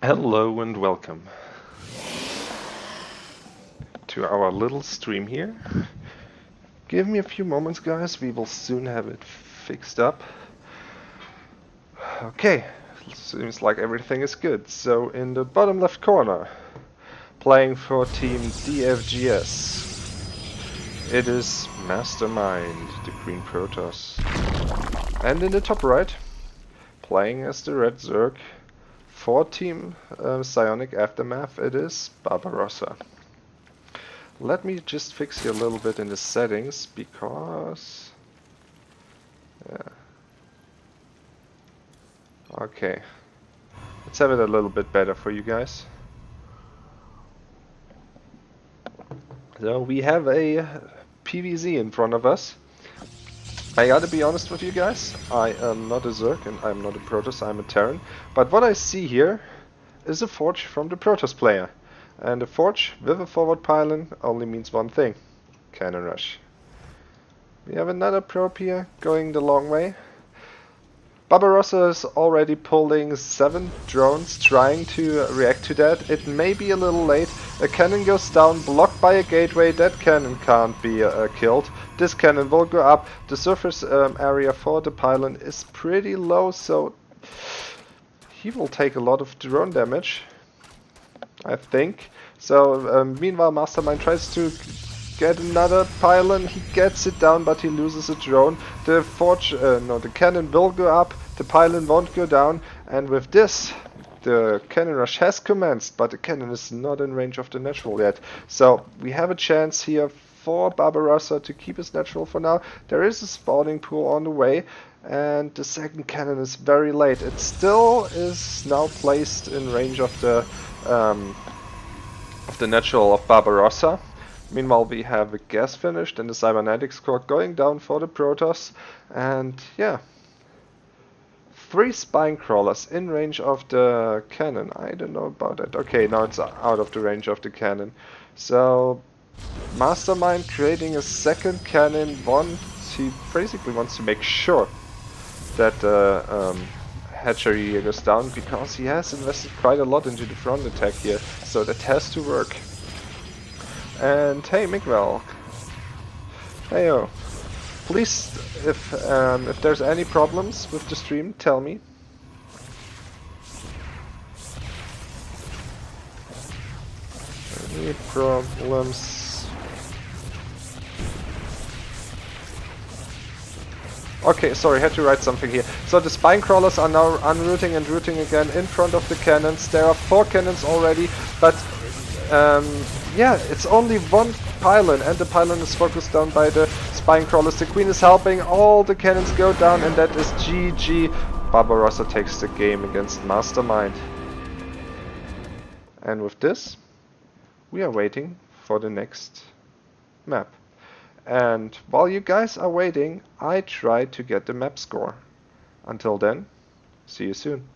Hello and welcome to our little stream here. Give me a few moments, guys, we will soon have it fixed up. Okay, seems like everything is good. So in the bottom left corner, playing for team DFgs, it is Mastermind, the Green Protoss. And in the top right, playing as the Red Zerg, for team Psionic Aftermath, it is Barbarossa. Let me just fix here a little bit in the settings, because... yeah. Okay. Let's have it a little bit better for you guys. So we have a PVZ in front of us. I gotta be honest with you guys, I am not a Zerg and I'm not a Protoss, I'm a Terran. But what I see here is a Forge from the Protoss player. And a Forge with a forward pylon only means one thing. Cannon rush. We have another probe here going the long way. Barbarossa is already pulling 7 drones trying to react to that. It may be a little late. A cannon goes down, blocked by a gateway. That cannon can't be killed. This cannon will go up. The surface area for the pylon is pretty low, so he will take a lot of drone damage, I think. So meanwhile Mastermind tries to get another pylon. He gets it down, but he loses a drone. The forge, the cannon will go up. The pylon won't go down. And with this, the cannon rush has commenced, but the cannon is not in range of the natural yet. So we have a chance here for Barbarossa to keep his natural for now. There is a spawning pool on the way, and the second cannon is very late. It still is now placed in range of the natural of Barbarossa. Meanwhile, we have a gas finished and the cybernetics core going down for the Protoss, and yeah, 3 spine crawlers in range of the cannon. I don't know about that. Okay, now it's out of the range of the cannon. So Mastermind creating a second cannon. He basically wants to make sure that the hatchery goes down, because he has invested quite a lot into the front attack here, so that has to work. And hey, Miguel. Heyo. Please, if there's any problems with the stream, tell me. Any problems? Okay, sorry, had to write something here. So the spine crawlers are now unrooting and rooting again in front of the cannons. There are 4 cannons already, but yeah, it's only 1 pylon, and the pylon is focused down by the spine crawlers. The queen is helping, all the cannons go down, and that is GG. Barbarossa takes the game against Mastermind. And with this, we are waiting for the next map. And while you guys are waiting, I try to get the map score. Until then, see you soon.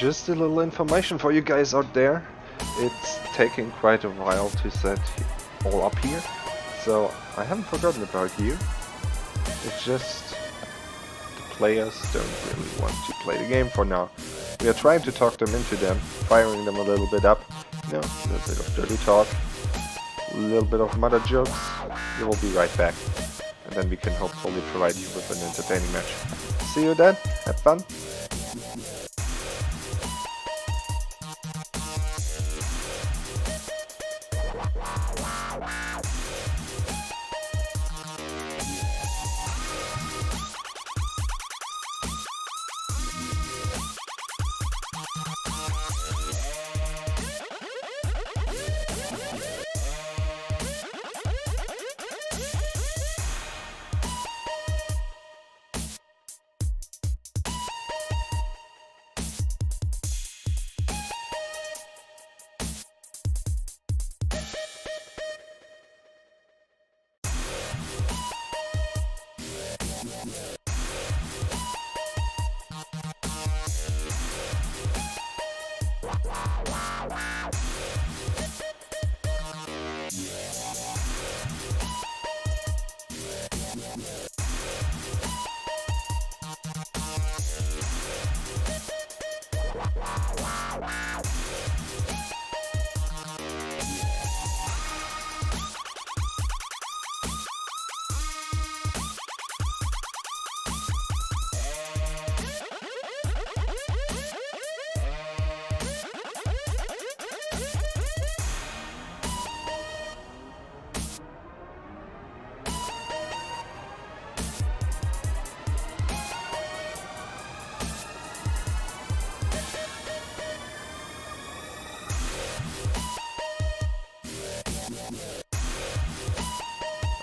just a little information for you guys out there. It's taking quite a while to set all up here, so I haven't forgotten about you. It's just the players don't really want to play the game for now. We are trying to talk them into them, firing them a little bit up. You know, a little bit of dirty talk, a little bit of mother jokes. We will be right back, and then we can hopefully provide you with an entertaining match. See you then, have fun!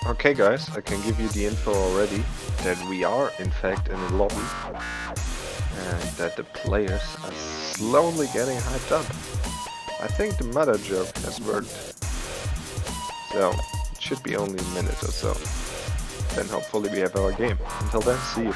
Okay guys, I can give you the info already that we are in fact in a lobby and that the players are slowly getting hyped up. I think the mother joke has worked, so it should be only a minute or so. Then hopefully we have our game. Until then, see you.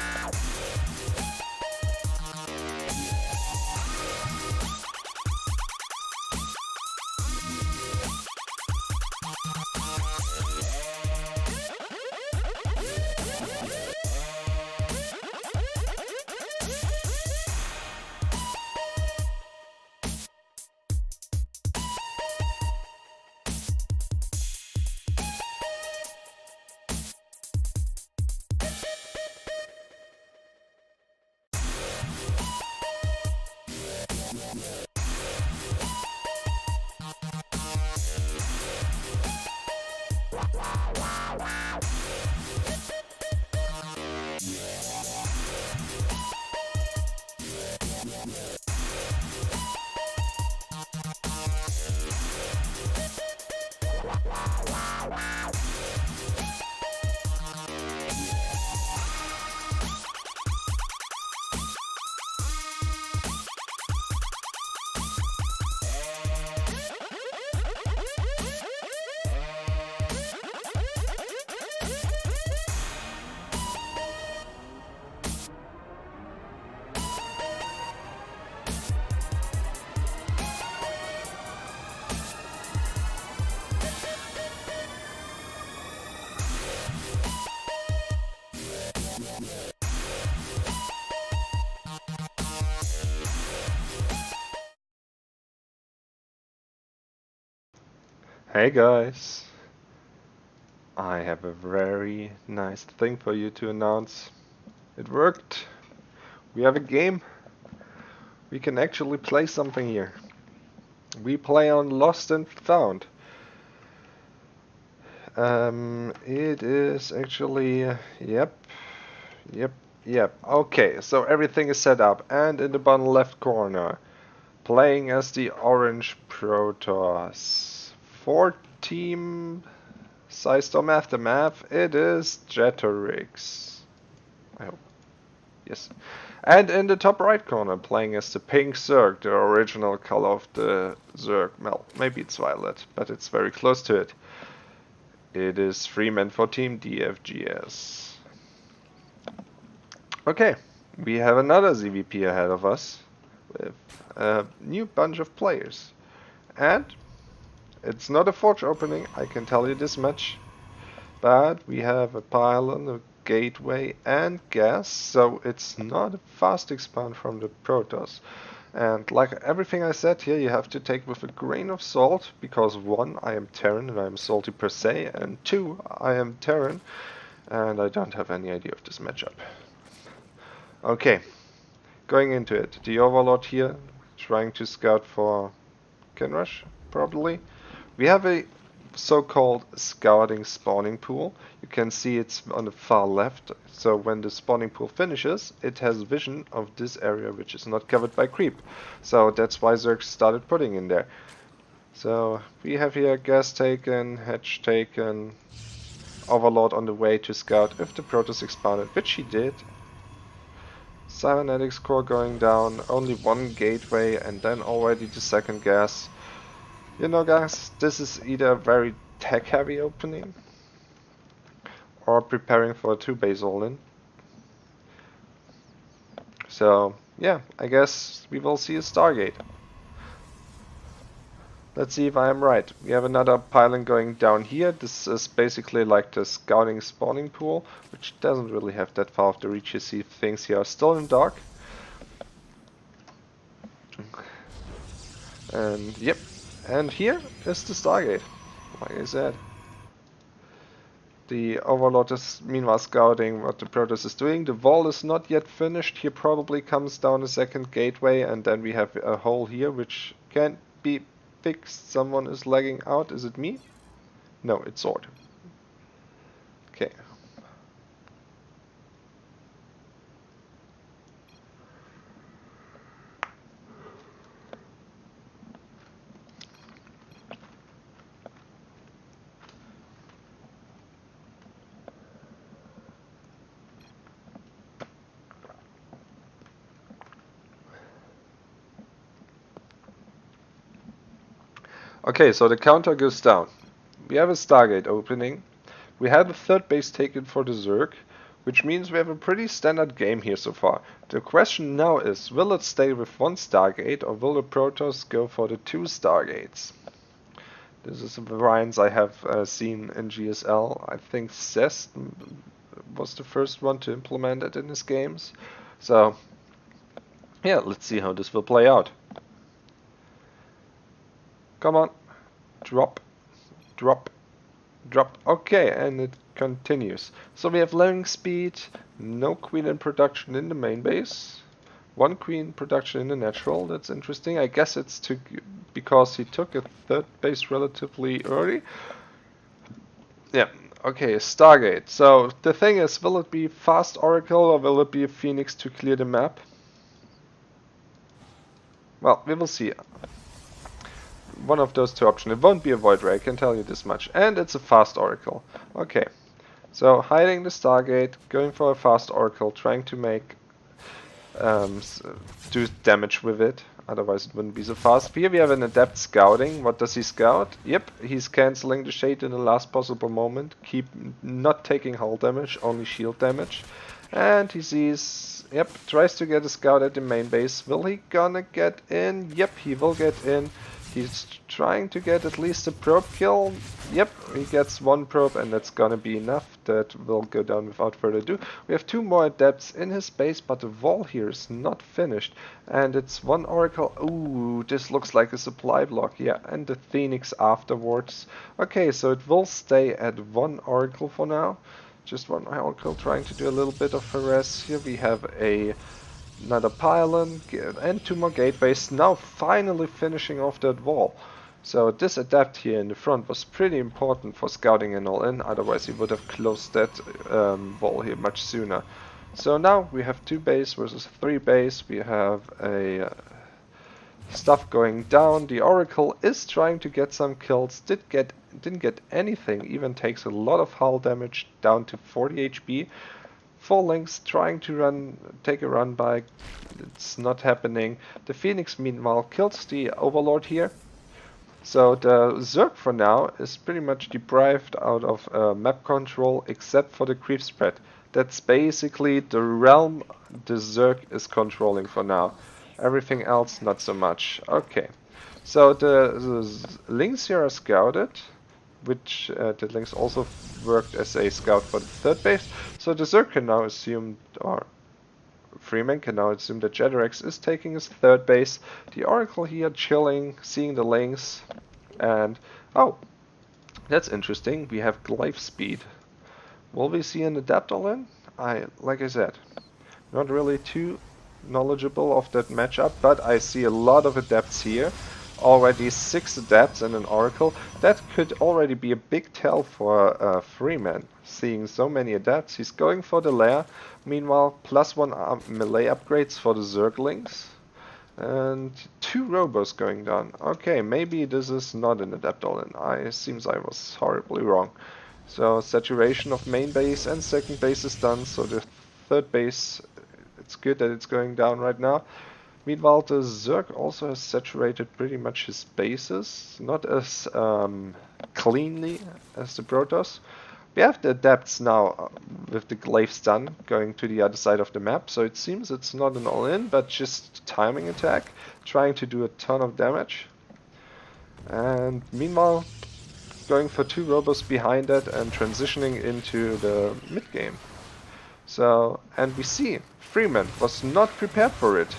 Hey guys, I have a very nice thing for you to announce. It worked. We have a game. We can actually play something here. We play on Lost and Found. It is actually, yep. Okay, so everything is set up, and in the bottom left corner, playing as the Orange Protoss. 4-team Psystorm Aftermath, it is Jetorix. I hope. Yes. And in the top right corner, playing as the Pink Zerg, the original color of the Zerg. Well, maybe it's violet, but it's very close to it. It is 3 men for team DFgs. Okay, we have another ZVP ahead of us. with a new bunch of players. And it's not a forge opening, I can tell you this much. But we have a pylon, a gateway, and gas, so it's not a fast expand from the Protoss. And like everything I said here, you have to take with a grain of salt, because 1, I am Terran and I am salty per se, and 2, I am Terran and I don't have any idea of this matchup. Okay, going into it. The Overlord here, trying to scout for Kinrush, probably. We have a so-called scouting spawning pool. You can see it's on the far left, so when the spawning pool finishes, it has vision of this area which is not covered by creep. So that's why Zerg started putting in there. So we have here gas taken, hatch taken, Overlord on the way to scout if the Protoss expanded, which he did. Cybernetics core going down, only one gateway and then already the second gas. You know guys, this is either a very tech heavy opening or preparing for a 2-base all-in. So yeah, I guess we will see a Stargate. Let's see if I am right. We have another pylon going down here. This is basically like the scouting spawning pool, which doesn't really have that far of the reach. You see things here are still in dark. And yep, and here is the Stargate, like I said. The Overlord is meanwhile scouting what the Protoss is doing. The wall is not yet finished. Here probably comes down a second gateway, and then we have a hole here which can't be fixed. Someone is lagging out. Is it me? No, it's Sword. Okay. Okay, so the counter goes down. We have a Stargate opening. We have a third base taken for the Zerg, which means we have a pretty standard game here so far. The question now is, will it stay with one Stargate or will the Protoss go for the 2 Stargates? This is a variance I have seen in GSL. I think Cest was the first one to implement it in his games. So yeah, let's see how this will play out. Come on, drop, drop, drop. Okay, and it continues. So we have loading speed, no queen in production in the main base, one queen production in the natural. That's interesting. I guess it's because he took a third base relatively early. Yeah, okay, Stargate. So the thing is, will it be fast Oracle or will it be a Phoenix to clear the map? Well, we will see. One of those 2 options. It won't be a Void Ray, I can tell you this much. And it's a fast Oracle. Okay. So hiding the Stargate, going for a fast Oracle, trying to make do damage with it. Otherwise it wouldn't be so fast. Here we have an Adept scouting. What does he scout? Yep, he's cancelling the shade in the last possible moment. Keep not taking hull damage, only shield damage. And he sees, yep, tries to get a scout at the main base. Will he gonna get in? Yep, he will get in. He's trying to get at least a probe kill. Yep, he gets 1 probe and that's gonna be enough. That will go down without further ado. We have 2 more adepts in his base, but the wall here is not finished. And it's 1 oracle. Ooh, this looks like a supply block. Yeah, and the Phoenix afterwards. Okay, so it will stay at 1 oracle for now. Just 1 oracle trying to do a little bit of harass. Here we have another pylon and 2 more gateways, now finally finishing off that wall. So this adept here in the front was pretty important for scouting and all in, otherwise he would have closed that wall here much sooner. So now we have 2 base versus 3 base, we have a stuff going down. The Oracle is trying to get some kills, didn't get anything, even takes a lot of hull damage, down to 40 HP. 4 links trying to take a run by, it's not happening. The Phoenix meanwhile kills the Overlord here. So the Zerg for now is pretty much deprived out of map control except for the creep spread. That's basically the realm the Zerg is controlling for now. Everything else, not so much. Okay. So the links here are scouted, which the links also worked as a scout for the third base. So the Zerg can now assume, or Freeman can now assume that Jeterex is taking his third base. The Oracle here chilling, seeing the links, and oh, that's interesting. We have glaive speed. Will we see an Adept all in? Like I said, not really too knowledgeable of that matchup, but I see a lot of Adepts here. Already 6 Adepts and an Oracle. That could already be a big tell for Freeman. Seeing so many Adepts, he's going for the lair. Meanwhile, +1 melee upgrades for the Zerglings. And 2 Robos going down. Okay, maybe this is not an Adept all-in. It seems I was horribly wrong. So saturation of main base and second base is done, so the third base, it's good that it's going down right now. Meanwhile, the Zerg also has saturated pretty much his bases, not as cleanly as the Protoss. We have the Adepts now with the glaives done, going to the other side of the map, so it seems it's not an all-in, but just timing attack, trying to do a ton of damage. And meanwhile, going for 2 Robos behind that and transitioning into the mid game. So, and we see Freeman was not prepared for it.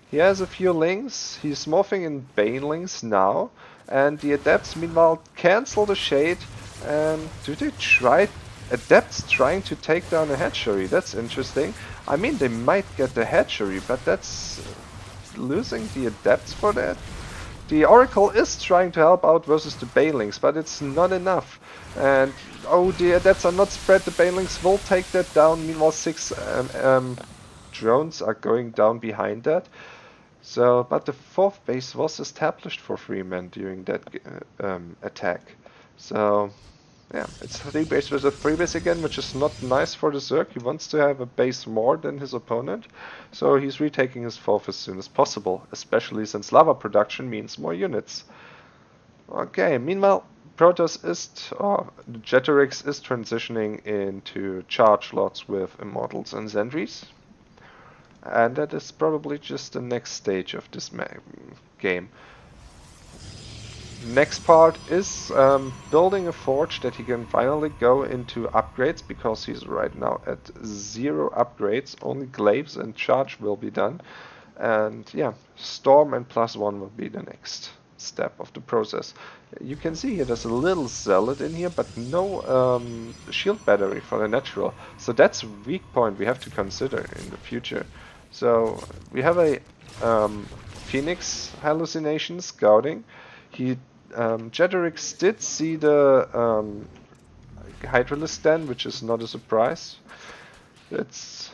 He has a few links, he's morphing in Banelings now, and the Adepts meanwhile cancel the Shade. And do they try Adepts trying to take down a hatchery? That's interesting. I mean, they might get the hatchery, but that's losing the Adepts for that. The Oracle is trying to help out versus the Banelings, but it's not enough. And oh, the Adepts are not spread. The Banelings will take that down. Meanwhile, 6 drones are going down behind that. So, but the fourth base was established for Freeman during that attack. So, yeah, it's 3 base versus 3 base again, which is not nice for the Zerg. He wants to have a base more than his opponent, so he's retaking his fourth as soon as possible, especially since lava production means more units. Okay, meanwhile, Protoss is, Jeterex is transitioning into charge lots with Immortals and Sentries. And that is probably just the next stage of this game. Next part is building a forge that he can finally go into upgrades, because he's right now at 0 upgrades, only glaives and charge will be done. And yeah, storm and +1 will be the next step of the process. You can see here there's a little zealot in here, but no shield battery for the natural. So that's a weak point we have to consider in the future. So we have a Phoenix hallucination scouting. Jeterex did see the Hydralisk den, which is not a surprise. It's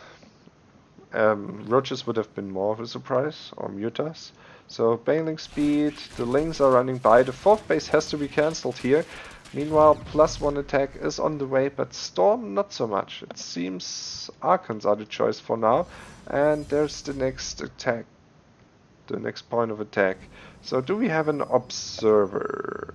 Roaches would have been more of a surprise, or Mutas. So Baneling speed, the links are running by. The fourth base has to be cancelled here. Meanwhile, +1 attack is on the way, but Storm not so much. It seems Archons are the choice for now. And there's the next attack. The next point of attack. So do we have an observer?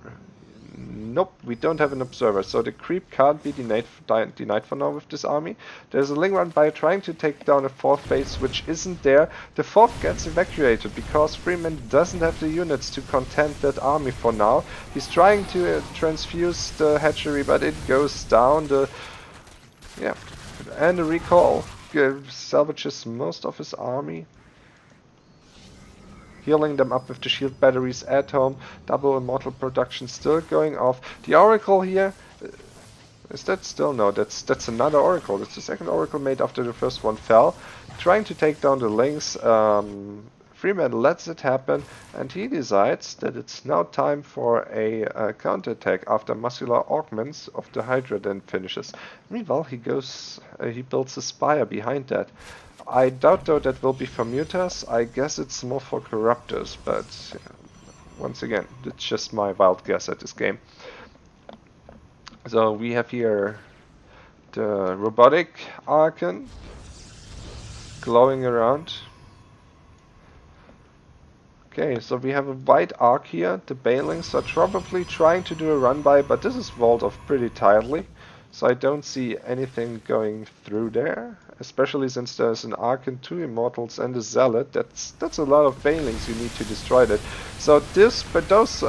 Nope, we don't have an observer. So the creep can't be denied for now with this army. There's a link run by trying to take down a fourth base, which isn't there. The fourth gets evacuated because Freeman doesn't have the units to contend that army for now. He's trying to transfuse the hatchery, but it goes down. And the recall salvages most of his army. Healing them up with the shield batteries at home. Double immortal production still going off. The Oracle here, is that still? No, that's another Oracle. That's the second Oracle made after the first one fell. Trying to take down the links. Freeman lets it happen, and he decides that it's now time for a counterattack after muscular augments of the Hydra then finishes. Meanwhile, he builds a spire behind that. I doubt though that will be for Mutas. I guess it's more for Corruptors, but once again, it's just my wild guess at this game. So we have here the robotic Archon glowing around. Okay, so we have a white arc here. The Banelings are probably trying to do a run by, but this is walled off pretty tightly. so I don't see anything going through there, especially since there's an Ark and 2 Immortals and a Zealot. That's a lot of Banelings you need to destroy that. So but those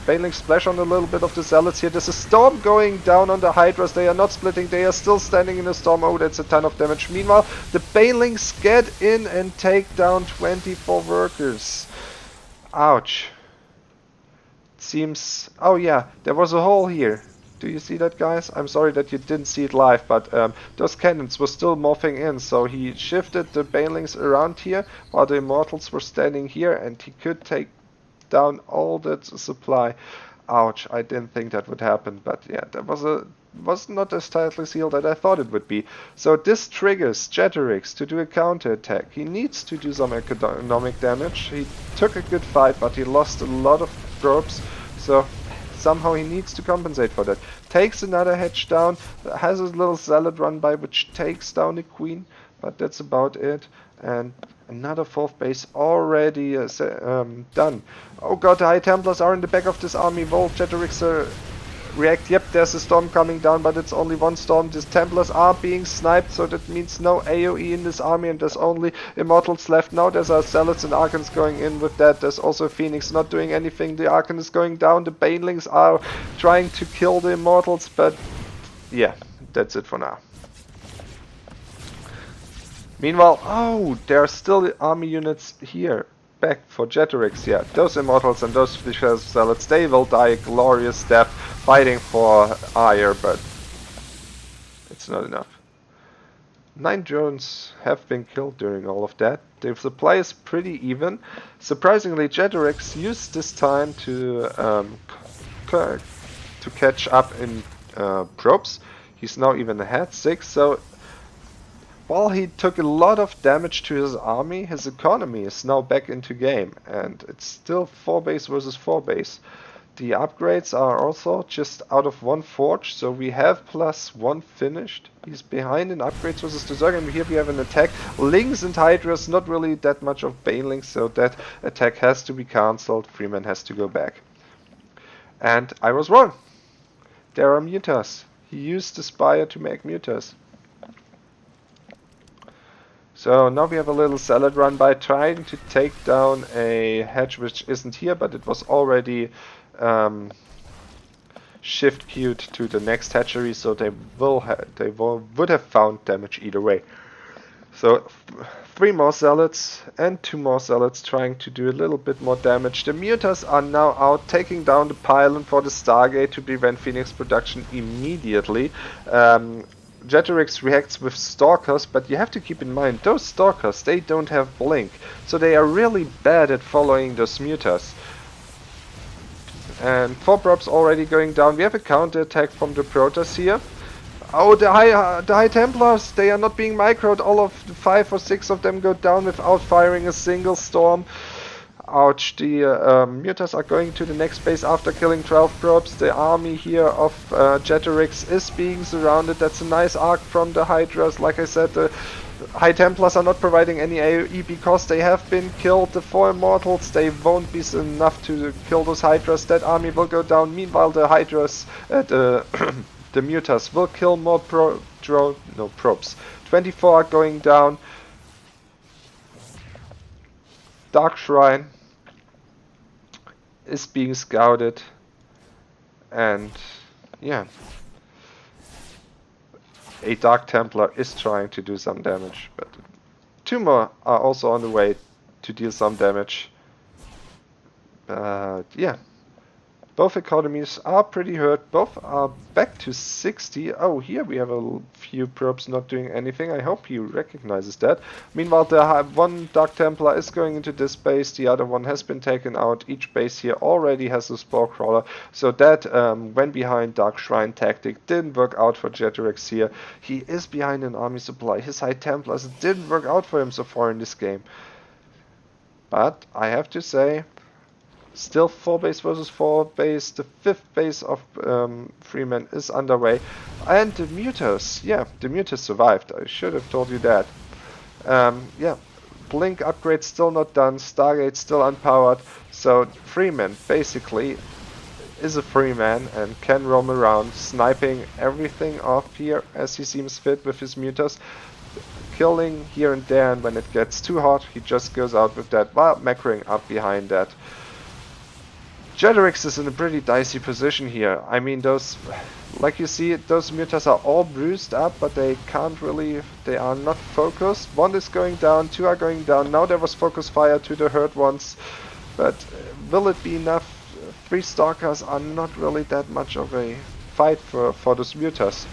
Banelings splash on a little bit of the Zealots here. There's a Storm going down on the Hydras. They are not splitting, they are still standing in the Storm. Oh, that's a ton of damage. Meanwhile, the Banelings get in and take down 24 workers. Ouch. Seems... Oh yeah, there was a hole here. Do you see that, guys? I'm sorry that you didn't see it live, but those cannons were still morphing in, so he shifted the Banelings around here while the Immortals were standing here, and he could take down all that supply. Ouch, I didn't think that would happen, but yeah, that was not as tightly sealed as I thought it would be. So this triggers Jeterix to do a counterattack. He needs to do some economic damage. He took a good fight, but he lost a lot of probes, so somehow he needs to compensate for that. Takes another hedge down, has a little Zealot run by which takes down the Queen, but that's about it. And another 4th base already done. Oh god, the High Templars are in the back of this army. Will Jeterix react? Yep, there's a storm coming down, but it's only one storm. These Templars are being sniped, so that means no AoE in this army, and there's only Immortals left. Now there's our Zealots and Archons going in with that. There's also Phoenix not doing anything. The Archon is going down. The Banelings are trying to kill the Immortals, but yeah, that's it for now. Meanwhile, oh, there are still army units here. Back for Jeterix, yeah. Those Immortals and those Vicious Zealots, they will die a glorious death fighting for Ire, but it's not enough. 9 drones have been killed during all of that. The supply is pretty even. Surprisingly, Jeterix used this time to catch up in probes. He's now even ahead, 6, so while he took a lot of damage to his army, his economy is now back into game, and it's still 4 base versus 4 base. The upgrades are also just out of 1 forge, so we have +1 finished. He's behind in upgrades versus the Zerg, and here we have an attack. Lings and Hydras, not really that much of Banelings, so that attack has to be cancelled. Freeman has to go back. And I was wrong. There are mutas. He used the Spire to make mutas. So now we have a little Zealot run by trying to take down a hedge which isn't here, but it was already shift queued to the next hatchery, so they would have found damage either way. So 3 more Zealots and 2 more Zealots trying to do a little bit more damage. The mutas are now out, taking down the pylon for the Stargate to prevent Phoenix production immediately. Jeterix reacts with Stalkers, but you have to keep in mind, those Stalkers, they don't have Blink, so they are really bad at following those mutas. And 4 probes already going down. We have a counter attack from the Protoss here. Oh, the High Templars, they are not being microed. All of the 5 or 6 of them go down without firing a single storm. Ouch, the mutas are going to the next base after killing 12 probes. The army here of Jeterix is being surrounded. That's a nice arc from the Hydras. Like I said, the High Templars are not providing any AoE because they have been killed. The 4 Immortals, they won't be enough to kill those Hydras. That army will go down. Meanwhile, the Hydras, the mutas will kill more probes. 24 are going down. Dark Shrine is being scouted, and yeah, a Dark Templar is trying to do some damage, but 2 more are also on the way to deal some damage. Yeah, both economies are pretty hurt. Both are back to 60. Oh, here we have a few probes not doing anything. I hope he recognizes that. Meanwhile, the one Dark Templar is going into this base. The other one has been taken out. Each base here already has a Spore Crawler. So that when behind Dark Shrine tactic didn't work out for Jeterix here. He is behind an army supply. His High Templars didn't work out for him so far in this game. But I have to say, still 4 base versus 4 base. The 5th base of Freeman is underway. And the mutas, yeah, the mutas survived. I should have told you that. Yeah, Blink upgrade still not done. Stargate still unpowered. So Freeman basically is a free man and can roam around, sniping everything off here as he seems fit with his mutas, killing here and there, and when it gets too hot, he just goes out with that, while macroing up behind that. Jedrix is in a pretty dicey position here. I mean, those, like you see, those mutas are all bruised up, but they can't really, they are not focused. One is going down, two are going down. Now there was focus fire to the hurt ones, but will it be enough? 3 stalkers are not really that much of a fight for those mutas.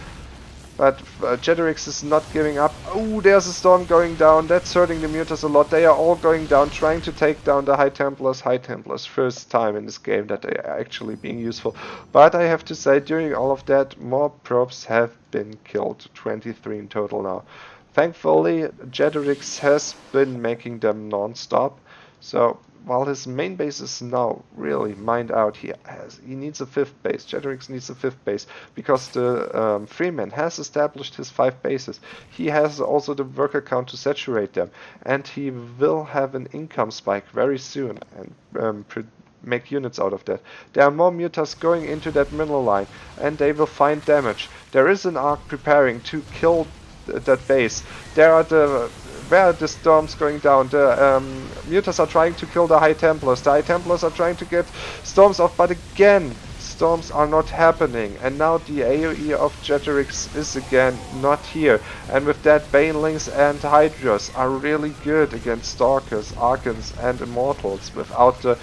But Jedrix is not giving up. Oh, there's a storm going down. That's hurting the mutas a lot. They are all going down, trying to take down the High Templars. High Templars, first time in this game that they are actually being useful. But I have to say, during all of that, more probes have been killed. 23 in total now. Thankfully, Jedrix has been making them non-stop. So while his main base is now really mined out, he needs a 5th base. Jedrix needs a 5th base because the Freeman has established his 5 bases. He has also the worker count to saturate them, and he will have an income spike very soon and make units out of that. There are more mutas going into that middle line, and they will find damage. There is an arc preparing to kill that base. Where are the storms going down? The mutas are trying to kill the High Templars. The High Templars are trying to get storms off, but again, storms are not happening. And now the AoE of Jedrix is again not here. And with that, Banelings and Hydras are really good against Stalkers, Archons and Immortals without the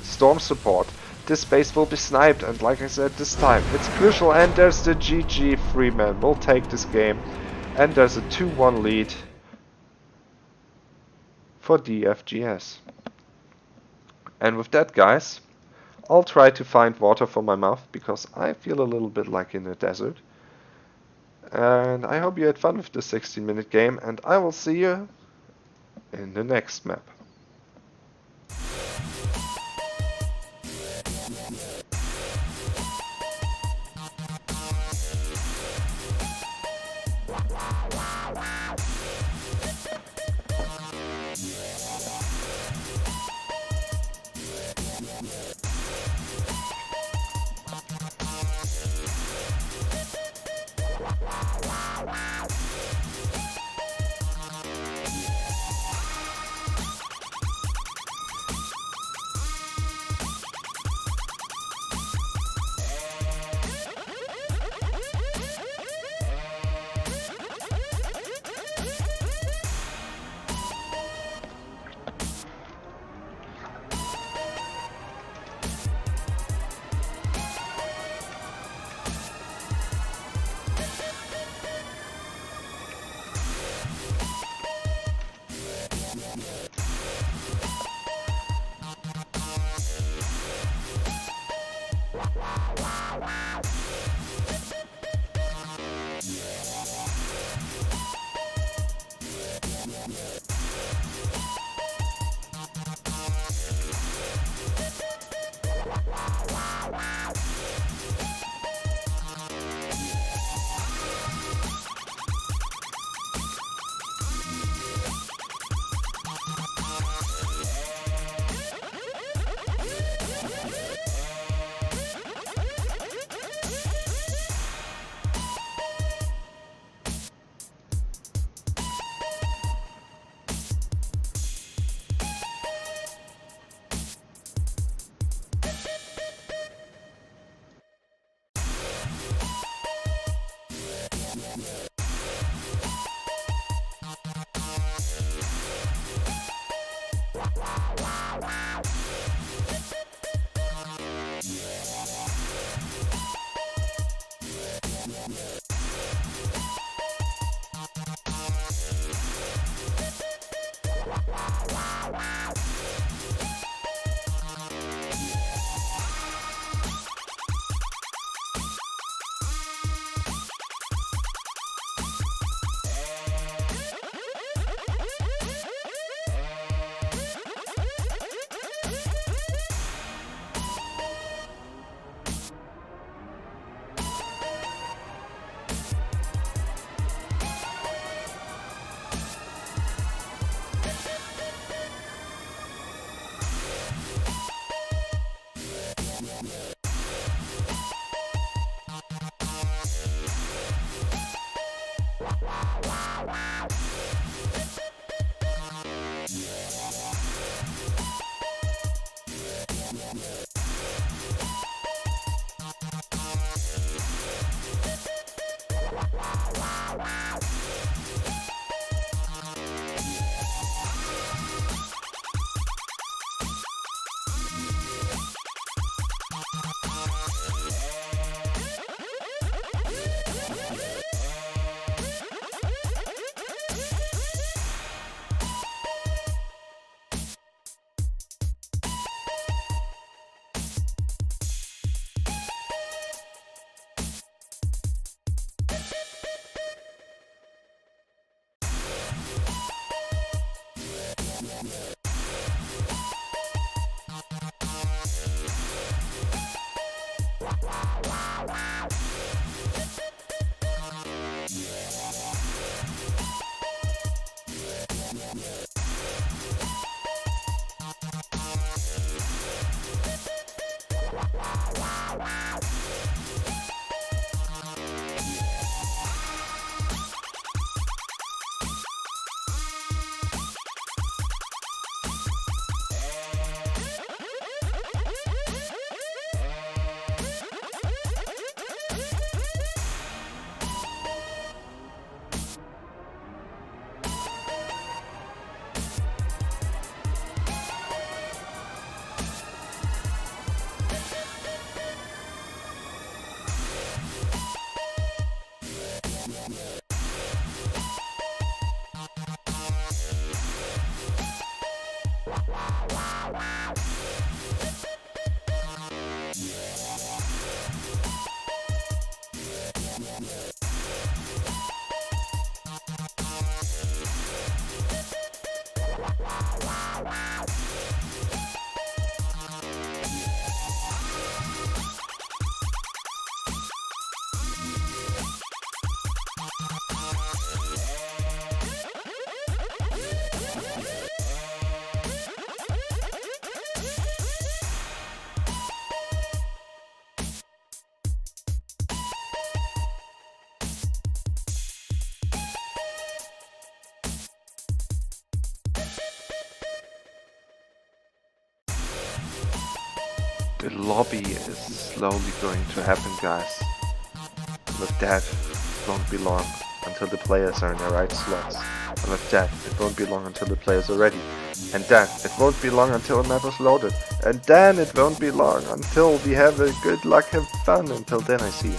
storm support. This base will be sniped, and like I said, this time it's crucial. And there's the GG. Freeman will take this game. And there's a 2-1 lead for DFgs. And with that, guys, I'll try to find water for my mouth because I feel a little bit like in a desert. And I hope you had fun with the 16-minute game, and I will see you in the next map. The lobby is slowly going to happen, guys. With that, it won't be long until the players are in the right slots. And with that, it won't be long until the players are ready. And then, it won't be long until a map is loaded. And then, it won't be long until we have a good luck, have fun. Until then, I see.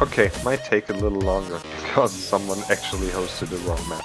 Okay, might take a little longer because someone actually hosted the wrong map.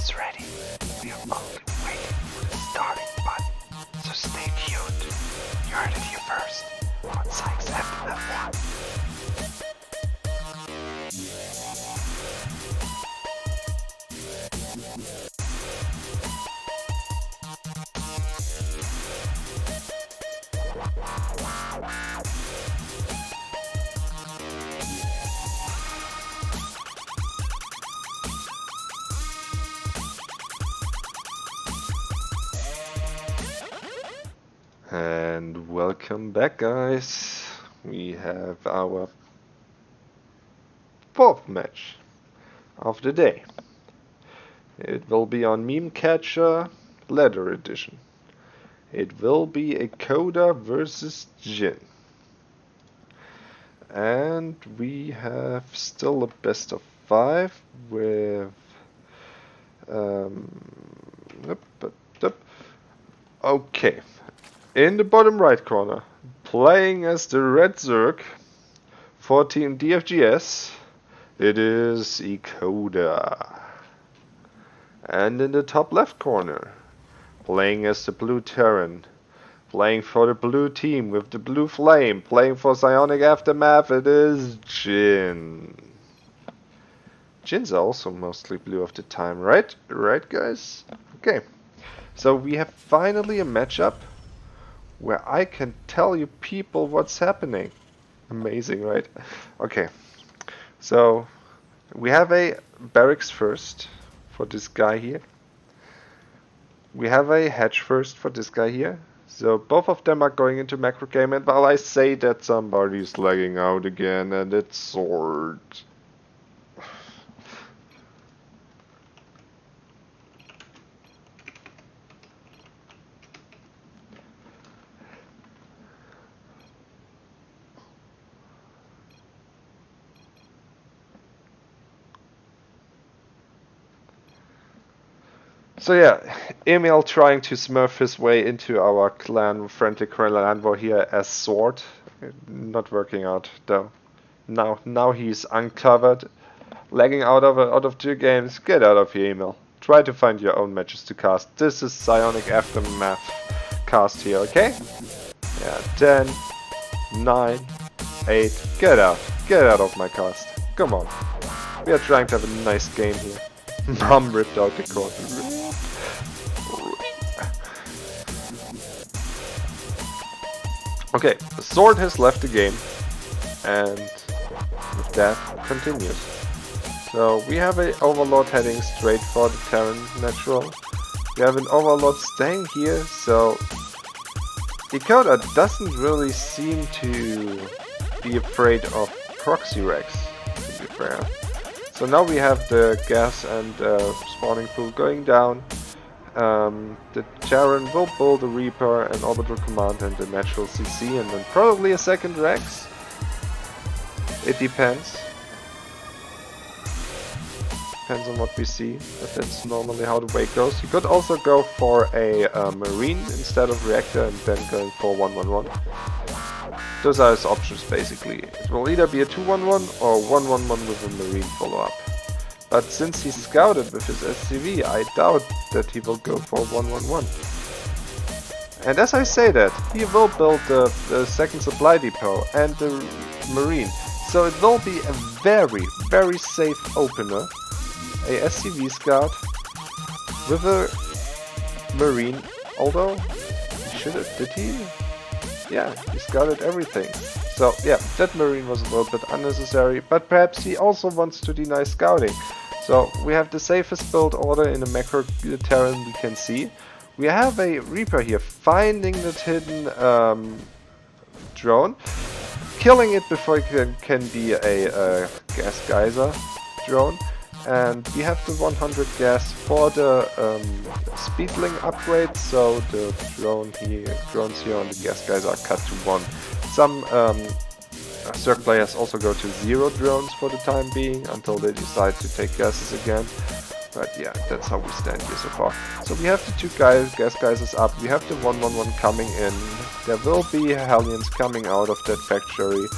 is ready. We are only waiting for the starting button, so stay tuned. You heard it here first on PsiX F1. And welcome back, guys. We have our fourth match of the day. It will be on Meme Catcher Ladder Edition. It will be a Coda versus Jin. And we have still a best of 5 with okay. In the bottom right corner, playing as the Red Zerg for Team DFgs, it is Coda. And in the top left corner, playing as the Blue Terran, playing for the blue team with the blue flame, playing for Psionic Aftermath, it is Jin. Jins are also mostly blue of the time, right? Right, guys? Okay. So we have finally a matchup where I can tell you people what's happening. Amazing, right? Okay. So we have a barracks first for this guy here. We have a hedge first for this guy here. So both of them are going into macro game, and while I say that, somebody's lagging out again, and it's Sword. So yeah, Emil trying to smurf his way into our friendly clan war here as Sword. Not working out though. Now he's uncovered, lagging out of 2 games. Get out of here, Emil. Try to find your own matches to cast. This is Psionic Aftermath cast here, okay? Yeah, 10, 9, 8, get out of my cast. Come on. We are trying to have a nice game here. Mom ripped out the cord. Okay, the Sword has left the game, and with that continues. So we have an Overlord heading straight for the Terran natural. We have an Overlord staying here, so Dakota doesn't really seem to be afraid of proxy Rex, to be fair. So now we have the gas and spawning pool going down. The Terran will build a Reaper, an Orbital Command, and a natural CC, and then probably a second Rex. It depends. Depends on what we see, but that's normally how the way goes. You could also go for a Marine instead of Reactor and then going for 1-1-1. Those are his options basically. It will either be a 2-1-1 or 1-1-1 with a Marine follow-up. But since he's scouted with his SCV, I doubt that he will go for 1-1-1. And as I say that, he will build the second supply depot and the Marine. So it will be a very, very safe opener. A SCV scout with a Marine, although he should have, did he? Yeah, he scouted everything. So yeah, that Marine was a little bit unnecessary, but perhaps he also wants to deny scouting. So we have the safest build order in the macro Terran we can see. We have a Reaper here finding that hidden drone, killing it before it can be a gas geyser drone. And we have the 100 gas for the speedling upgrade, so the drones here on the gas guys are cut to 1. Some Zerg players also go to 0 drones for the time being, until they decide to take gases again. But yeah, that's how we stand here so far. So we have the 2 gas geysers up, we have the 1-1-1 coming in, there will be Hellions coming out of that factory.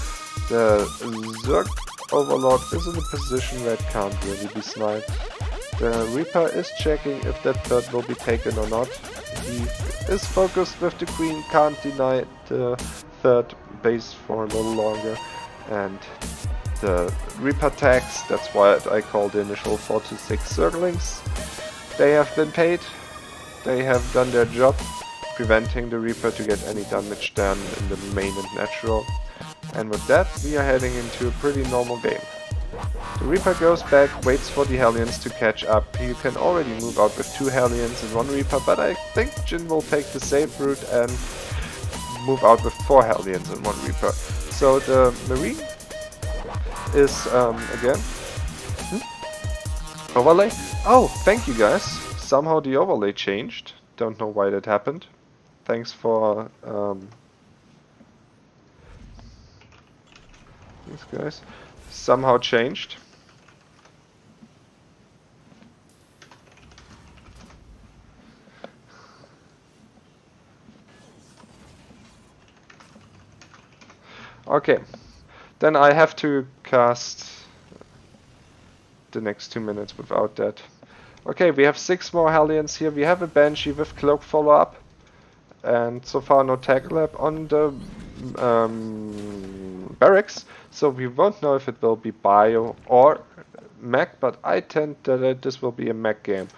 The Zerg Overlord is in a position where it can't really be sniped. The Reaper is checking if that third will be taken or not. He is focused with the Queen, can't deny the third base for a little longer. And the Reaper tags, that's why I call the initial 4 to 6 Zerglings. They have been paid, they have done their job, preventing the Reaper to get any damage done in the main and natural. And with that, we are heading into a pretty normal game. The Reaper goes back, waits for the Hellions to catch up. You can already move out with 2 Hellions and 1 Reaper, but I think Jin will take the safe route and move out with 4 Hellions and 1 Reaper. So the Marine is, again... Overlay? Oh, thank you guys. Somehow the overlay changed. Don't know why that happened. Thanks for... these guys. Somehow changed. Okay, then I have to cast the next 2 minutes without that. Okay, we have 6 more Hellions here. We have a Banshee with Cloak follow-up. And so far no tag lab on the barracks. So we won't know if it will be bio or mech, but I tend that this will be a mech game.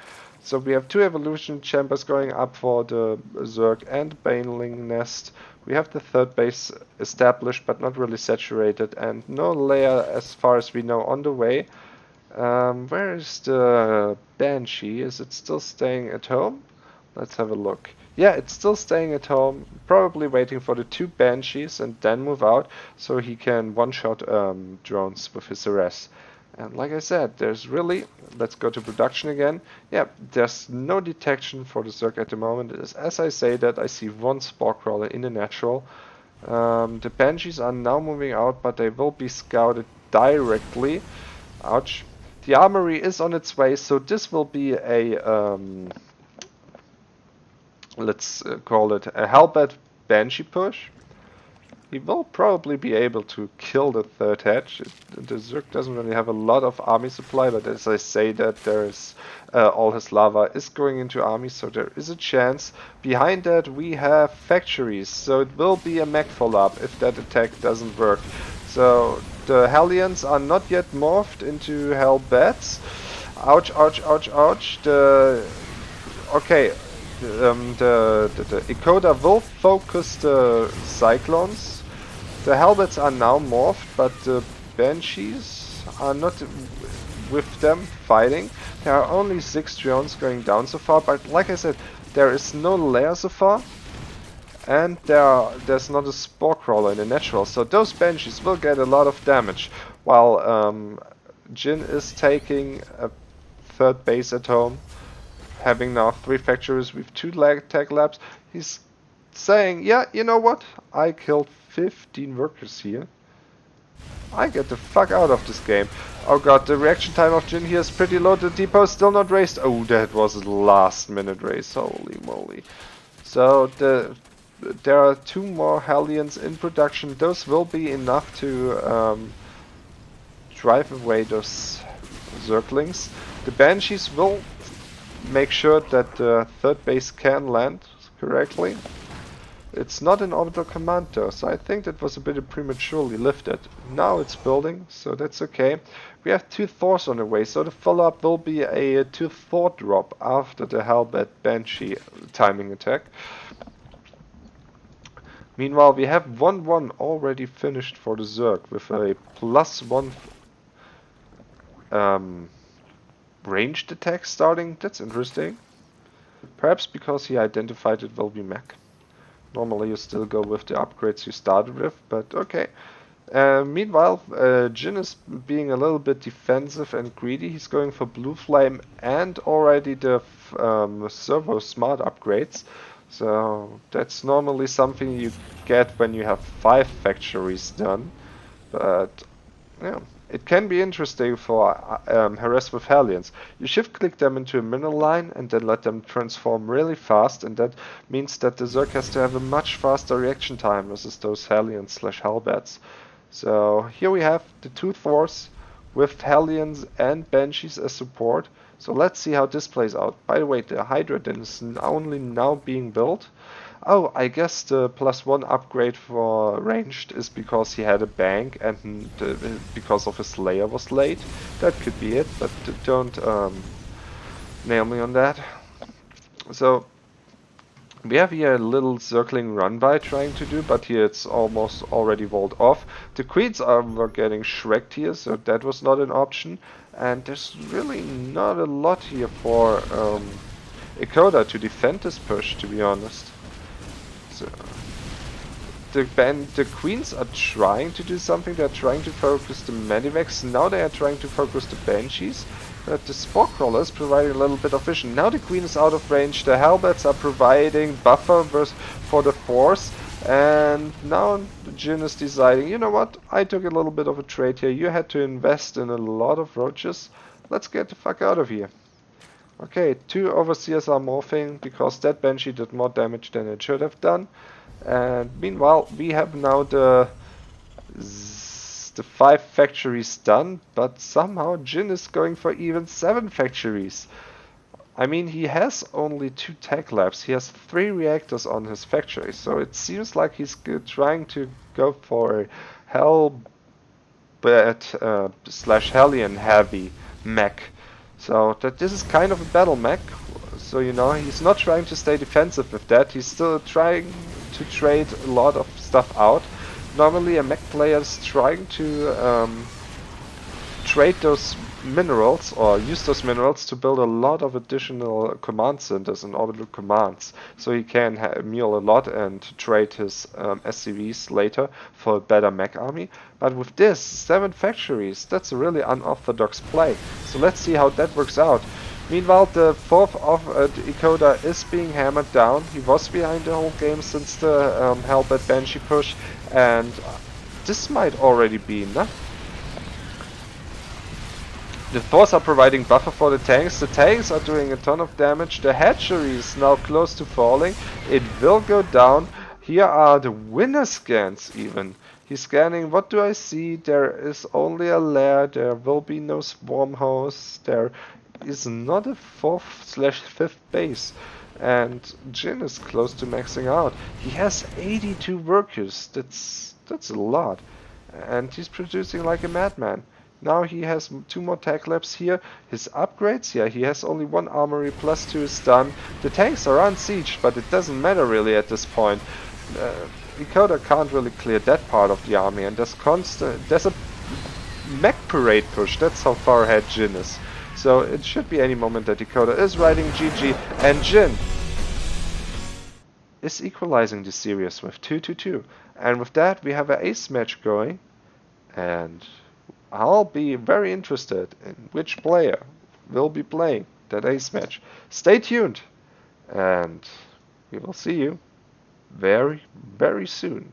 So we have 2 evolution chambers going up for the Zerg and Baneling nest. We have the third base established but not really saturated, and no layer as far as we know on the way. Where is the Banshee? Is it still staying at home? Let's have a look. Yeah, it's still staying at home, probably waiting for the 2 Banshees and then move out so he can one-shot drones with his arrest. And like I said, there's really, let's go to production again. Yeah, there's no detection for the Zerg at the moment. As I say that, I see 1 Spore Crawler in the natural. The Banshees are now moving out, but they will be scouted directly. Ouch. The armory is on its way, so this will be a, let's call it a Hellbat Banshee push. He will probably be able to kill the third hedge. The Zerg doesn't really have a lot of army supply, but as I say that, there's all his lava is going into army, so there is a chance. Behind that we have factories, so it will be a mech follow-up if that attack doesn't work. So the Hellions are not yet morphed into Hellbats. Ouch, ouch, ouch, ouch. Okay. The Ecoda will focus the Cyclones. The Hellbats are now morphed, but the Banshees are not with them fighting. There are only 6 drones going down so far, but like I said, there is no layer so far. And there's not a Spore Crawler in the natural, so those Banshees will get a lot of damage. While Jin is taking a third base at home, having now 3 factories with 2 tag labs, he's saying, yeah, you know what? I killed 15 workers here. I get the fuck out of this game. Oh god, the reaction time of Jin here is pretty low. The depot is still not raised. Oh, that was a last minute race. Holy moly. So there are 2 more Hellions in production. Those will be enough to drive away those Zerglings. The Banshees will make sure that the third base can land correctly. It's not an orbital command though, so I think that was a bit prematurely lifted. Now it's building, so that's okay. We have 2 Thors on the way, so the follow-up will be a 2 Thor drop after the Hellbat Banshee timing attack. Meanwhile, we have 1-1 already finished for the Zerg with a +1 ranged attack starting. That's interesting. Perhaps because he identified it will be mech. Normally you still go with the upgrades you started with, but okay. Meanwhile, Jin is being a little bit defensive and greedy. He's going for Blue Flame and already the Servo Smart upgrades. So that's normally something you get when you have 5 factories done. But yeah, it can be interesting for harass with Hellions. You shift click them into a mineral line and then let them transform really fast, and that means that the Zerg has to have a much faster reaction time versus those Hellions / Hellbats. So here we have the 2 Thors with Hellions and Banshees as support. So let's see how this plays out. By the way, the Hydra then is only now being built. Oh, I guess the +1 upgrade for ranged is because he had a bank and because of his layer was late. That could be it, but don't nail me on that. So we have here a little circling run by trying to do, but here it's almost already walled off. The queens were getting shreked here, so that was not an option. And there's really not a lot here for Ikoda to defend this push, to be honest. So the queens are trying to do something. They're trying to focus the medivacs. Now they are trying to focus the banshees. But the spore crawler is providing a little bit of vision. Now the queen is out of range. The hellbats are providing buffer for the force. And now Jin is deciding, you know what? I took a little bit of a trade here. You had to invest in a lot of roaches. Let's get the fuck out of here. Okay, 2 overseers are morphing because that banshee did more damage than it should have done. And meanwhile, we have now the 5 factories done, but somehow Jin is going for even 7 factories. I mean, he has only 2 tech labs. He has 3 reactors on his factory, so it seems like he's trying to go for a Hellbat / Hellion heavy mech. So that this is kind of a battle mech. So you know, he's not trying to stay defensive with that. He's still trying to trade a lot of stuff out. Normally a mech player is trying to trade those minerals or use those minerals to build a lot of additional command centers and orbital commands, so he can meal a lot and trade his SCVs later for a better mech army. But with this 7 factories, that's a really unorthodox play. So let's see how that works out. Meanwhile, the 4th of Ikoda is being hammered down. He was behind the whole game since the Hellbat Banshee push, and this might already be enough. The Thors are providing buffer for the tanks. The tanks are doing a ton of damage. The hatchery is now close to falling. It will go down. Here are the winner scans even. He's scanning. What do I see? There is only a lair. There will be no swarm hosts. There is not a 4th/5th base. And Jin is close to maxing out. He has 82 workers. That's a lot. And he's producing like a madman. Now he has 2 more tech labs here. His upgrades, yeah, he has only 1 armory +2 is done. The tanks are unsieged, but it doesn't matter really at this point. Ikoda can't really clear that part of the army, and there's a mech parade push. That's how far ahead Jin is. So it should be any moment that Ikoda is riding GG, and Jin is equalizing the series with 2-2. And with that, we have an ace match going, and I'll be very interested in which player will be playing that ace match. Stay tuned, and we will see you very, very soon.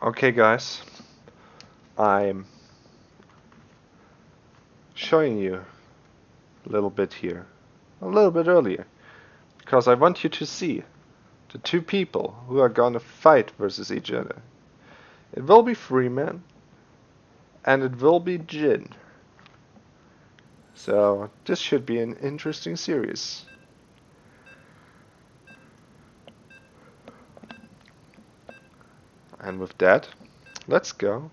Okay guys, I'm showing you a little bit here, a little bit earlier, because I want you to see the two people who are gonna fight versus each other. It will be Freeman and it will be Jin. So this should be an interesting series. And with that, let's go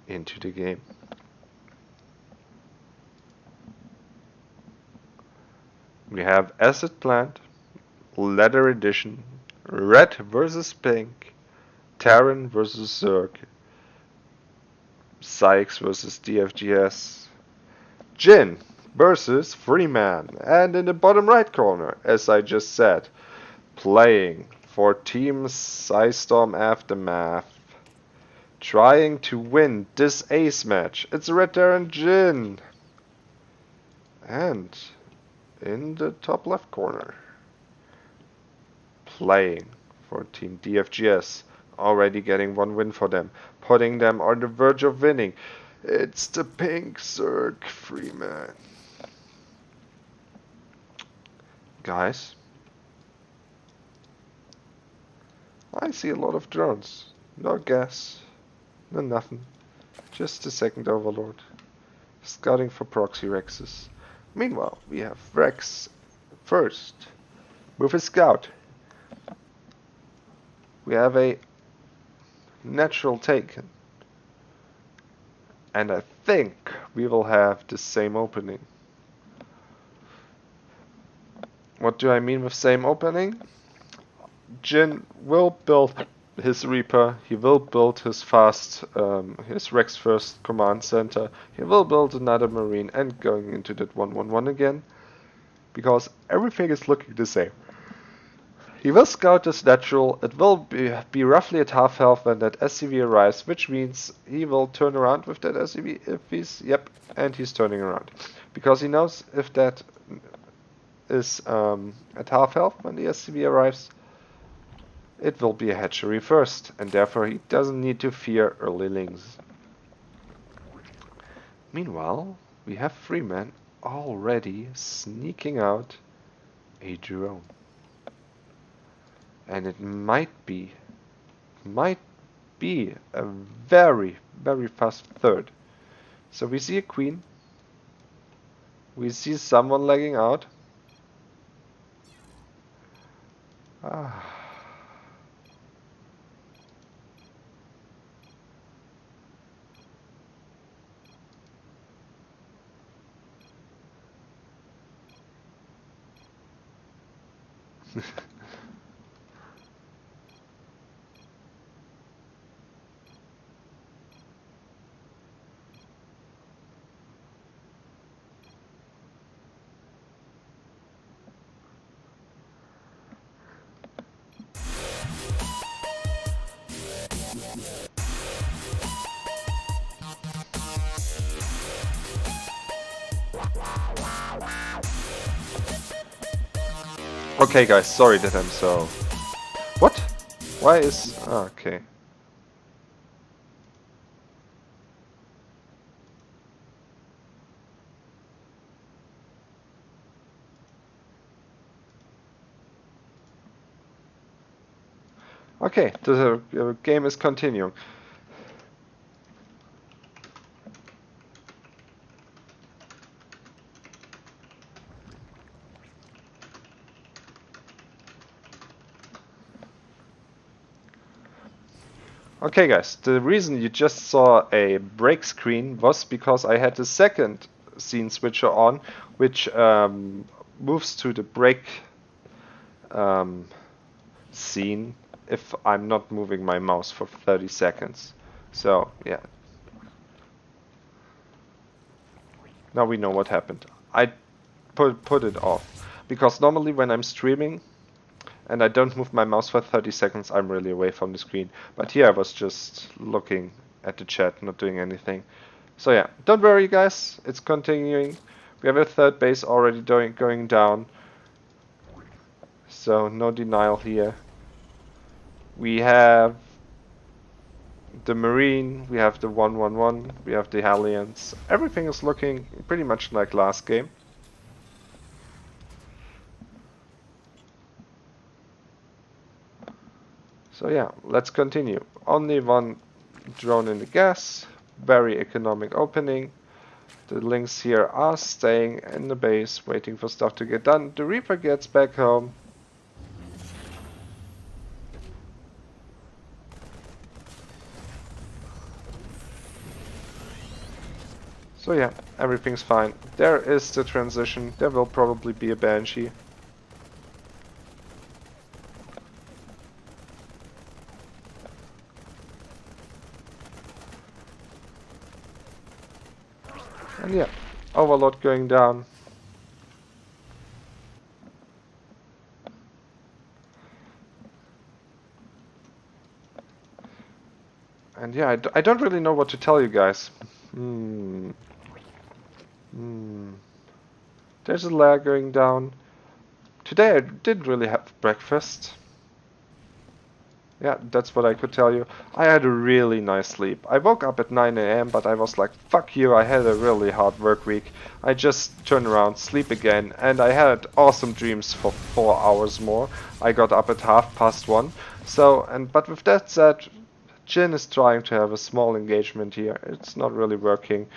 into the game. We have Acid Plant, Leather Edition, Red versus Pink, Terran versus Zerg, PsiX versus DFgs, Jin versus Freeman, and in the bottom right corner, as I just said, playing for Team Psystorm Aftermath, trying to win this ace match. It's Red Terran Jin. And in the top left corner, playing for Team DFgs, already getting one win for them, putting them on the verge of winning. It's the Pink Zerg Freeman. Guys, I see a lot of drones. No gas, no nothing. Just a second Overlord. Scouting for proxy Rexes. Meanwhile, we have Rex first with a scout. We have a natural taken. And I think we will have the same opening. What do I mean with same opening? Jin will build his Reaper, he will build his his Rex first command center, he will build another Marine and going into that 1-1-1 again, because everything is looking the same. He will scout this natural, it will be roughly at half health when that SCV arrives, which means he will turn around with that SCV if he's, and he's turning around. Because he knows if that is at half health when the SCV arrives, it will be a hatchery first, and therefore he doesn't need to fear early lings. Meanwhile, we have Freeman already sneaking out a drone. And it might be a very, very fast third. So we see a queen. We see someone lagging out. Ah. Okay guys, sorry that I'm so... What? Why is... Oh, okay. Okay, the game is continuing. Okay guys, the reason you just saw a break screen was because I had the second scene switcher on, which moves to the break scene if I'm not moving my mouse for 30 seconds. So yeah. Now we know what happened. I put it off because normally when I'm streaming and I don't move my mouse for 30 seconds, I'm really away from the screen. But here I was just looking at the chat, not doing anything. So yeah, don't worry guys, it's continuing. We have a third base already going down. So no denial here. We have the Marine, we have the 111, we have the Hellions. Everything is looking pretty much like last game. So yeah, let's continue. Only one drone in the gas, very economic opening. The Lynx here are staying in the base, waiting for stuff to get done. The Reaper gets back home. So yeah, everything's fine. There is the transition. There will probably be a Banshee. And yeah, Overlord going down. And yeah, I don't really know what to tell you guys. There's a lair going down. Today I didn't really have breakfast. Yeah, that's what I could tell you. I had a really nice sleep. I woke up at 9 AM, but I was like, fuck you, I had a really hard work week. I just turn around, sleep again, and I had awesome dreams for 4 hours more. I got up at 1:30. So, but with that said, Jin is trying to have a small engagement here. It's not really working.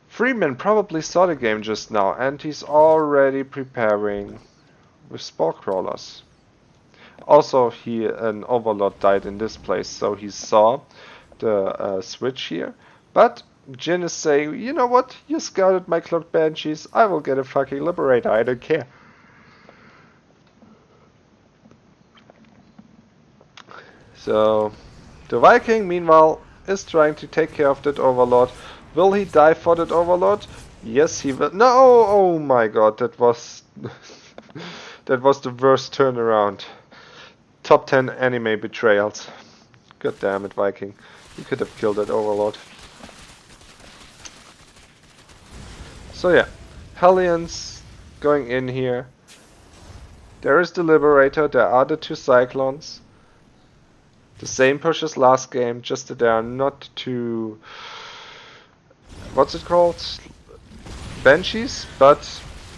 Freeman probably saw the game just now, and he's already preparing with spore crawlers. Also, an Overlord died in this place, so he saw the switch here. But Jin is saying, you know what? You scouted my cloaked banshees. I will get a fucking liberator. I don't care. So, the Viking, meanwhile, is trying to take care of that Overlord. Will he die for that Overlord? Yes, he will. No! Oh my god, that was that was the worst turnaround. Top 10 anime betrayals. God damn it, Viking. You could have killed that Overlord. So yeah, Hellions going in here. There is the Liberator, there are the 2 Cyclones. The same push as last game, just that they are not 2... what's it called? Banshees, but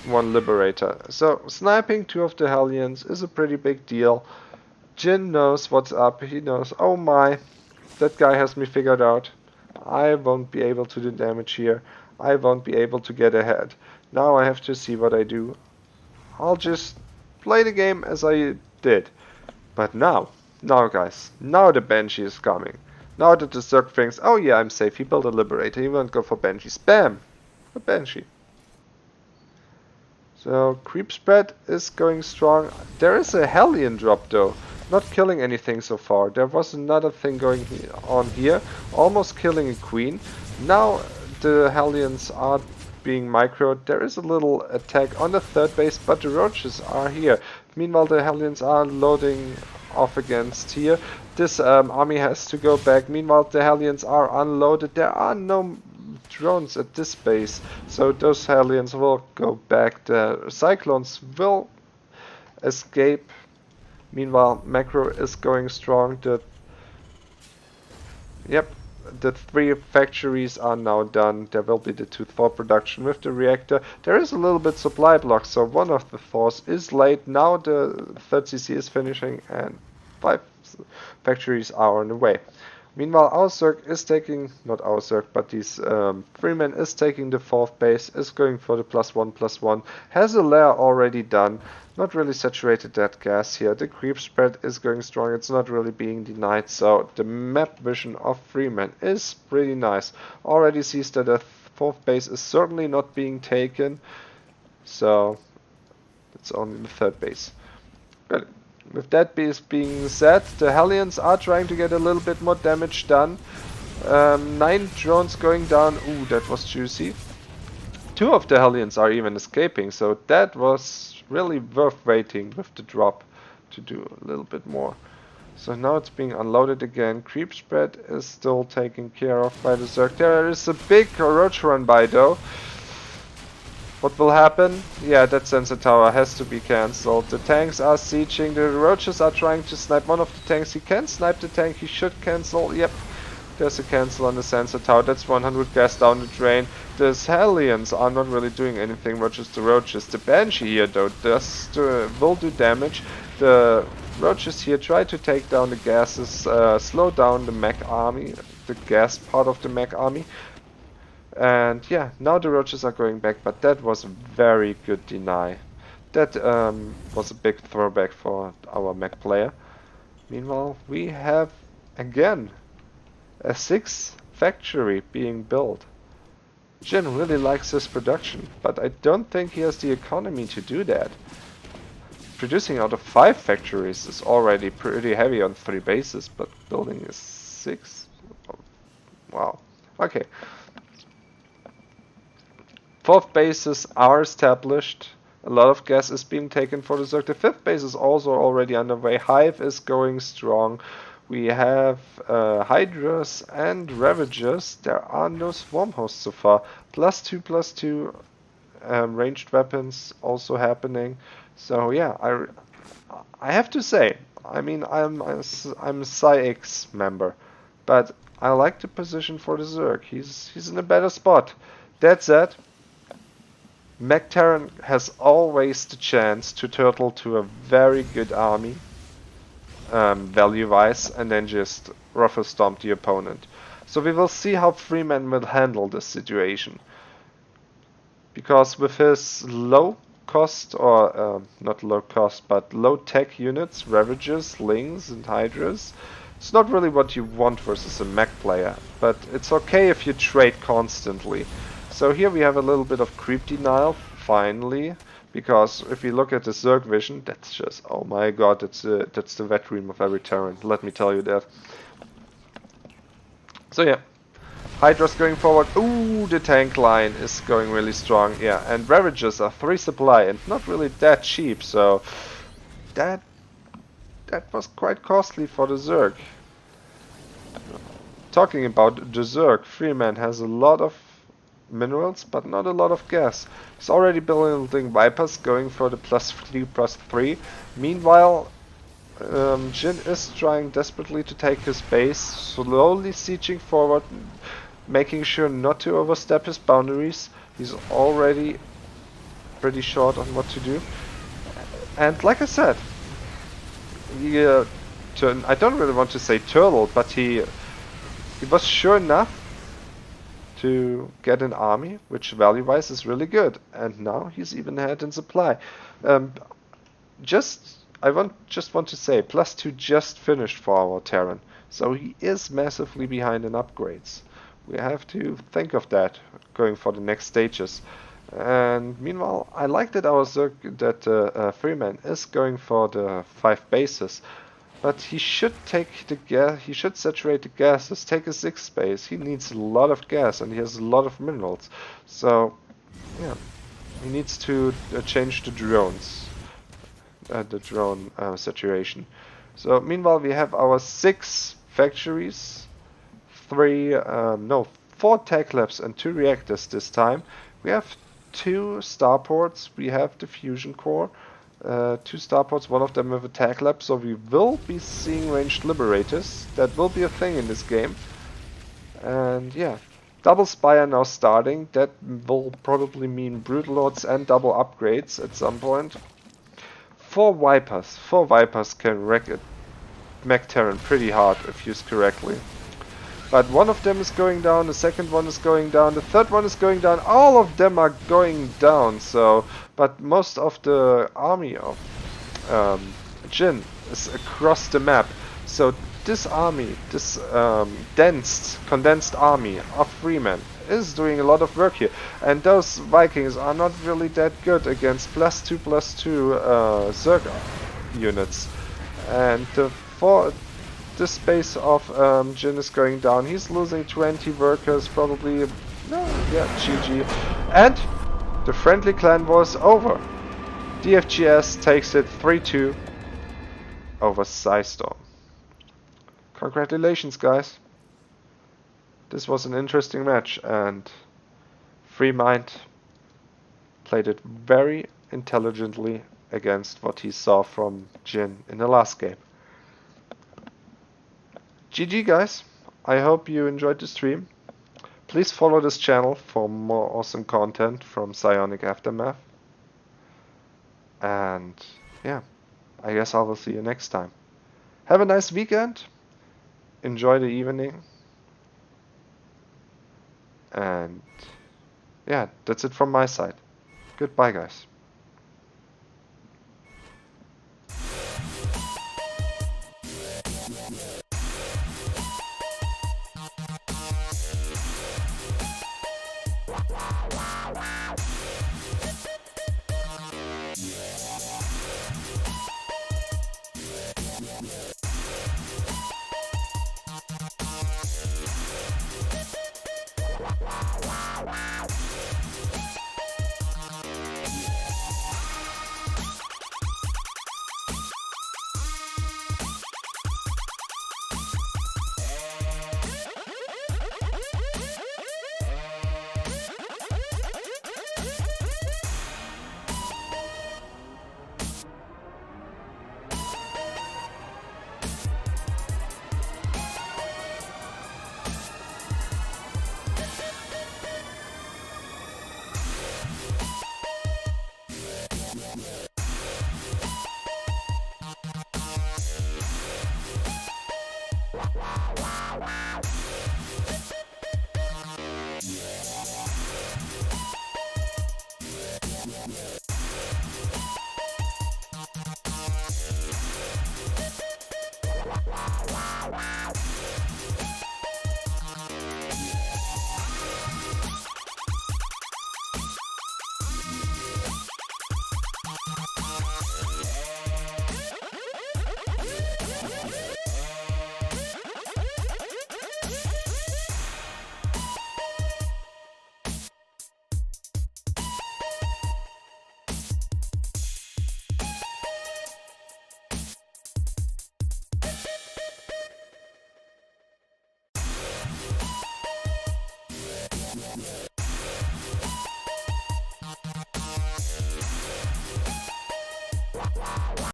1 Liberator. So sniping 2 of the Hellions is a pretty big deal. Jin knows what's up, he knows, oh my, that guy has me figured out. I won't be able to do damage here. I won't be able to get ahead. Now I have to see what I do. I'll just play the game as I did. But now guys, now the Banshee is coming. Now that the Zerg thinks, oh yeah, I'm safe, he built a Liberator, he won't go for Banshees. Bam! A Banshee. So, creep spread is going strong. There is a Hellion drop though. Not killing anything so far. There was another thing going on here. Almost killing a queen. Now the Hellions are being microed. There is a little attack on the 3rd base, but the roaches are here. Meanwhile the Hellions are loading off against here. This army has to go back. Meanwhile the Hellions are unloaded. There are no drones at this base, so those Hellions will go back. The Cyclones will escape. Meanwhile, Macro is going strong. The 3 factories are now done. There will be the 2 Thor production with the reactor. There is a little bit supply block, so one of the Thors is late. Now the 3rd CC is finishing and 5 factories are on the way. Meanwhile, our Zerg is taking, not our Zerg, but these Freeman is taking the 4th base, is going for the +1/+1, has a lair already done, not really saturated that gas here. The creep spread is going strong, it's not really being denied, so the map vision of Freeman is pretty nice. Already sees that the 4th base is certainly not being taken, so it's only the 3rd base. Good. With that being said, the Hellions are trying to get a little bit more damage done. 9 drones going down. Ooh, that was juicy. 2 of the Hellions are even escaping, so that was really worth waiting with the drop to do a little bit more. So now it's being unloaded again. Creep spread is still taken care of by the Zerg. There is a big roach run by though. What will happen? Yeah, that sensor tower has to be cancelled. The tanks are sieging. The roaches are trying to snipe one of the tanks. He can snipe the tank. He should cancel. Yep. There's a cancel on the sensor tower. That's 100 gas down the drain. The Hellions are not really doing anything, roaches to roaches. The Banshee here, though, will do damage. The roaches here try to take down the gases, slow down the mech army, the gas part of the mech army. And yeah, now the roaches are going back, but that was a very good deny. That was a big throwback for our mech player. Meanwhile, we have again a 6th factory being built. Jin really likes this production, but I don't think he has the economy to do that. Producing out of 5 factories is already pretty heavy on 3 bases, but building is 6? Oh, wow. Okay. 4th bases are established. A lot of gas is being taken for the Zerg. The 5th base is also already underway. Hive is going strong. We have Hydras and Ravagers. There are no Swarm hosts so far. +2/+2 ranged weapons also happening. So yeah, I have to say, I mean, I'm a PsiX member, but I like the position for the Zerg. He's in a better spot. That said, Mech Terran has always the chance to turtle to a very good army, value-wise, and then just ruffle stomp the opponent. So we will see how Freeman will handle this situation. Because with his low cost, or not low cost, but low tech units, Ravagers, Lings, and Hydras, it's not really what you want versus a mech player, but it's okay if you trade constantly. So here we have a little bit of creep denial, finally, because if you look at the Zerg vision, that's just, oh my god, that's the wet dream of every Terran, let me tell you that. So yeah, Hydra's going forward. Ooh, the tank line is going really strong, yeah, and Ravagers are 3 supply and not really that cheap, so that was quite costly for the Zerg. Talking about the Zerg, Freeman has a lot of minerals, but not a lot of gas. He's already building Vipers, going for the +3/+3. Meanwhile, Jin is trying desperately to take his base, slowly sieging forward, making sure not to overstep his boundaries. He's already pretty short on what to do. And like I said, I don't really want to say turtle, but he was sure enough to get an army, which value-wise is really good. And now he's even ahead in supply. I just want to say, +2 just finished for our Terran, so he is massively behind in upgrades. We have to think of that going for the next stages. And meanwhile, I like that our Freeman is going for the 5 bases, but he should take the gas. He should saturate the gases. Take a 6 base. He needs a lot of gas and he has a lot of minerals. So yeah, he needs to change the drones. The drone saturation. So meanwhile, we have our 6 factories, 4 tech labs and 2 reactors this time. We have 2 starports. We have the fusion core, 2 starports, one of them with a tech lab. So we will be seeing ranged liberators. That will be a thing in this game. And yeah, double spire now starting. That will probably mean brutal lords and double upgrades at some point. 4 Vipers can wreck a mech Terran pretty hard if used correctly. But one of them is going down, the second one is going down, the third one is going down, all of them are going down, so... But most of the army of Jin is across the map, so this army, this condensed army of Freeman is doing a lot of work here, and those Vikings are not really that good against +2/+2 Zerg units. And this base of Jin is going down. He's losing 20 workers, probably. No, yeah, GG. And the friendly clan war is over. DFgs takes it 3-2 over Psystorm. Congratulations, guys. This was an interesting match, and free mind, played it very intelligently against what he saw from Jin in the last game. GG guys, I hope you enjoyed the stream. Please follow this channel for more awesome content from Psionic Aftermath. And yeah, I guess I will see you next time. Have a nice weekend. Enjoy the evening. And yeah, that's it from my side. Goodbye guys.